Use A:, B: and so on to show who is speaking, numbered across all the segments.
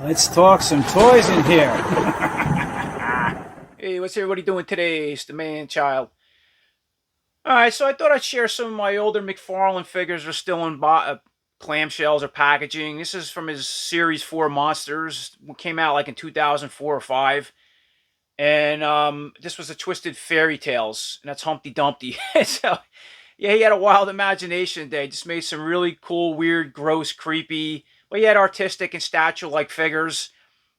A: Let's talk some toys in here.
B: Hey, what's everybody doing today? It's the man child. Alright, so I thought I'd share some of my older Mcfarlane figures that are still in clamshells or packaging. This is from his Series 4 Monsters. It came out like in 2004 or 5. And this was the Twisted Fairy Tales, and that's Humpty Dumpty. So, yeah, he had a wild imagination. They just made some really cool, weird, gross, creepy, but he had artistic and statue-like figures.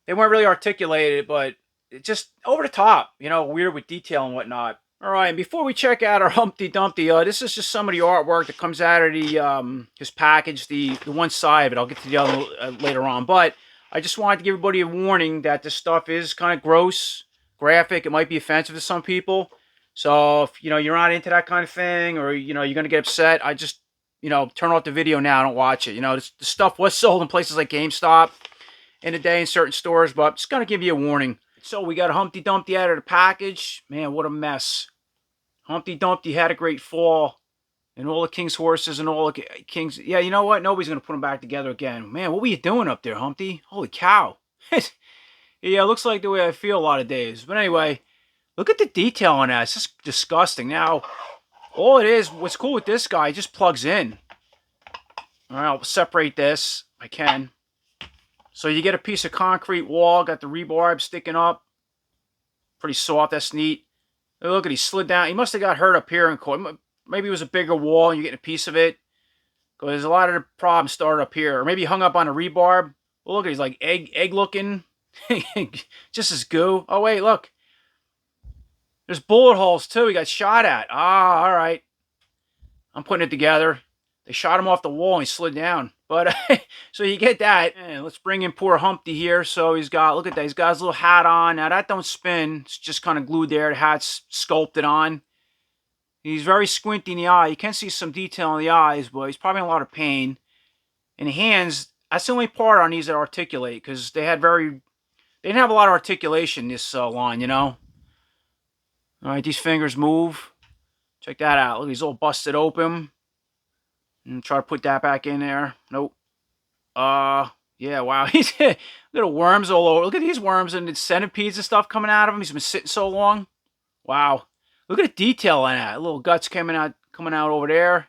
B: They weren't really articulated, but just over the top, weird with detail and whatnot. All right, and before we check out our Humpty Dumpty, this is just some of the artwork that comes out of the his package, the one side of it. I'll get to the other later on, but I just wanted to give everybody a warning that this stuff is kind of gross, graphic. It might be offensive to some people. So if you're not into that kind of thing, or you're gonna get upset, I just turn off the video now. Don't watch it. The stuff was sold in places like GameStop in a day in certain stores, but I'm just gonna give you a warning. So we got Humpty Dumpty out of the package. Man, what a mess. Humpty Dumpty had a great fall, and all the king's horses and all the kings. Yeah, you know what? Nobody's gonna put them back together again. Man, what were you doing up there, Humpty? Holy cow! Yeah, it looks like the way I feel a lot of days. But anyway, look at the detail on that. It's just disgusting. Now, all it is, what's cool with this guy, it just plugs in. All right, I'll separate this if I can. So you get a piece of concrete wall, got the rebarb sticking up. Pretty soft, that's neat. Look at, he slid down. He must have got hurt up here in court. Maybe it was a bigger wall and you're getting a piece of it. Because a lot of the problems started up here. Or maybe he hung up on a rebarb. Well, look, he's like egg looking. Just as goo. Oh, wait, look. There's bullet holes, too. He got shot at. Ah, all right. I'm putting it together. They shot him off the wall and he slid down. But, so you get that. And let's bring in poor Humpty here. So he's got, look at that. He's got his little hat on. Now, that don't spin. It's just kind of glued there. The hat's sculpted on. He's very squinty in the eye. You can see some detail in the eyes, but he's probably in a lot of pain. And the hands, that's the only part on these that articulate. Because they didn't have a lot of articulation, this line, All right, these fingers move. Check that out. Look, he's all busted open. And try to put that back in there. Nope. Yeah, wow. He's little worms all over. Look at these worms and the centipedes and stuff coming out of him. He's been sitting so long. Wow. Look at the detail on that. Little guts coming out over there.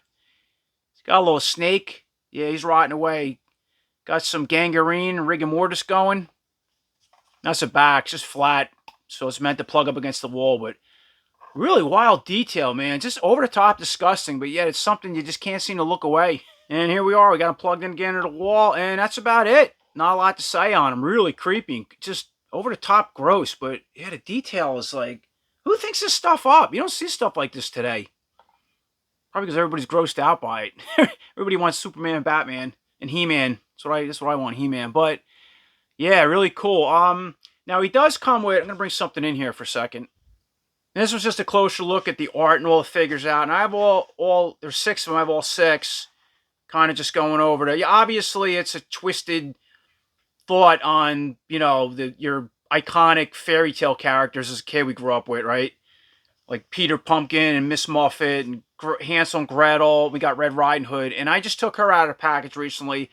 B: He's got a little snake. Yeah, he's rotting away. Got some gangrene and rigor mortis going. That's the back, it's just flat. So it's meant to plug up against the wall, but really wild detail, man. Just over the top disgusting, but yet it's something you just can't seem to look away. And here we are. We got him plugged in again to the wall, and that's about it. Not a lot to say on him. Really creepy. Just over the top gross, but yeah, the detail is like, who thinks this stuff up? You don't see stuff like this today. Probably because everybody's grossed out by it. Everybody wants Superman, Batman, and He-Man. That's what I want, He-Man. But yeah, really cool. Now he does come with, I'm gonna bring something in here for a second. And this was just a closer look at the art and all the figures out. And I have all there's 6 of them. I have all 6. Kind of just going over to. Yeah, obviously, it's a twisted thought on, your iconic fairy tale characters as a kid we grew up with, right? Like Peter Pumpkin and Miss Muffet and Hansel and Gretel. We got Red Riding Hood. And I just took her out of the package recently.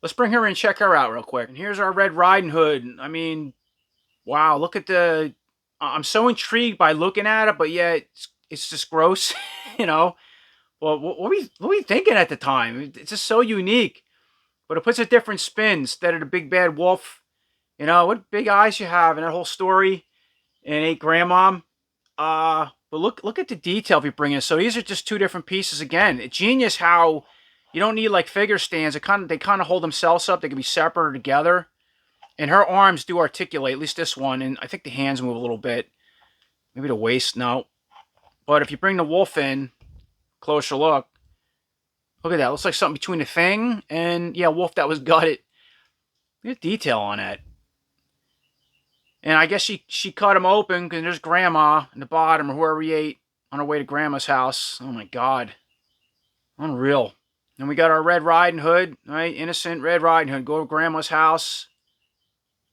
B: Let's bring her in and check her out real quick. And here's our Red Riding Hood. I mean, wow, look at the... I'm so intrigued by looking at it, but yeah, it's just gross, Well, what were we thinking at the time? It's just so unique, but it puts a different spin instead of the big bad wolf. What big eyes you have in that whole story, and ain't grandmom. But look at the detail if you bring in. So these are just 2 different pieces again. It's genius how you don't need like figure stands. They kind of hold themselves up. They can be separate or together. And her arms do articulate, at least this one. And I think the hands move a little bit. Maybe the waist, no. But if you bring the wolf in, closer look. Look at that. Looks like something between the thing and, yeah, wolf that was gutted. Look at the detail on that. And I guess she cut him open because there's Grandma in the bottom or whoever he ate on her way to Grandma's house. Oh, my God. Unreal. And we got our Red Riding Hood, right? Innocent Red Riding Hood. Go to Grandma's house.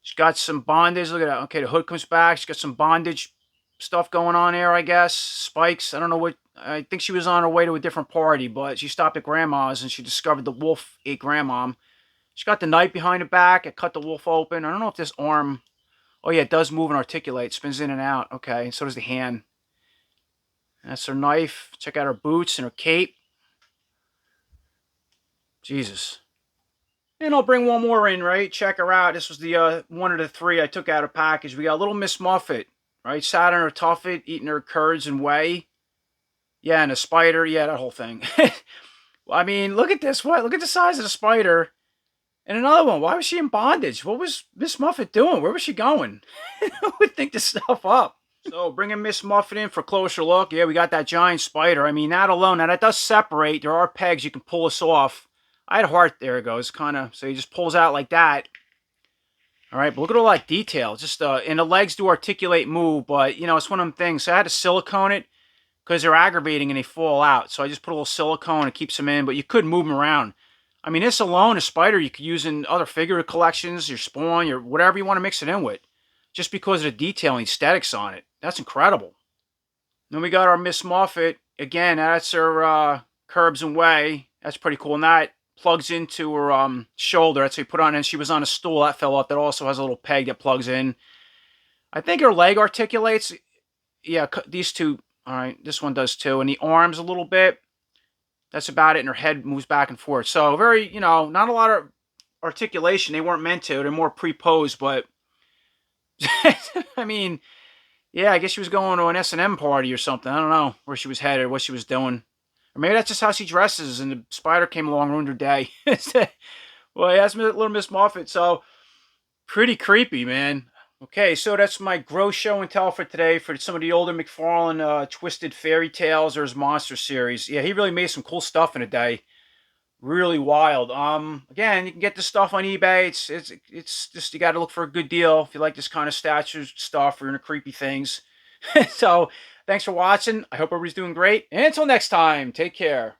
B: She's got some bondage. Look at that. Okay, the hood comes back. She's got some bondage stuff going on there, I guess. Spikes. I don't know what. I think she was on her way to a different party, but she stopped at Grandma's and she discovered the wolf ate Grandma. She's got the knife behind the back. It cut the wolf open. I don't know if this arm... Oh, yeah, it does move and articulate. Spins in and out. Okay, and so does the hand. That's her knife. Check out her boots and her cape. Jesus. And I'll bring one more in, right? Check her out. This was the one of the three I took out of package. We got little Miss Muffet, right? Sat on her tuffet, eating her curds and whey. Yeah, and a spider. Yeah, that whole thing. I mean, look at this. What? Look at the size of the spider. And another one. Why was she in bondage? What was Miss Muffet doing? Where was she going? I would think this stuff up. So, bringing Miss Muffet in for a closer look. Yeah, we got that giant spider. I mean, that alone. Now, that does separate. There are pegs. You can pull this off. I had a heart. There it goes. Kind of. So, he just pulls out like that. All right, but look at all that detail. Just, and the legs do articulate move, but, you know, it's one of them things. So, I had to silicone it because they're aggravating and they fall out. So, I just put a little silicone and it keeps them in, but you could move them around. I mean, this alone, a spider, you could use in other figure collections, your Spawn, your whatever you want to mix it in with. Just because of the detailing, aesthetics on it. That's incredible. Then we got our Miss Muffet. Again, that's her curbs and whey. That's pretty cool. And that plugs into her shoulder. That's what you put on. And she was on a stool. That fell off. That also has a little peg that plugs in. I think her leg articulates. Yeah, these two. All right, this one does too. And the arms a little bit. That's about it. And her head moves back and forth. So very, you know, not a lot of articulation. They weren't meant to. They're more pre-posed. But, I mean, yeah, I guess she was going to an S&M party or something. I don't know where she was headed, what she was doing. Or maybe that's just how she dresses, and the spider came along and ruined her day. Well, yeah, that's Little Miss Muffet. So, pretty creepy, man. Okay, so that's my gross show and tell for today for some of the older Mcfarlane Twisted Fairy Tales or his Monster series. Yeah, he really made some cool stuff in a day. Really wild. Again, you can get this stuff on eBay. It's just, you got to look for a good deal if you like this kind of statue stuff or into creepy things. So, thanks for watching. I hope everybody's doing great. And until next time, take care.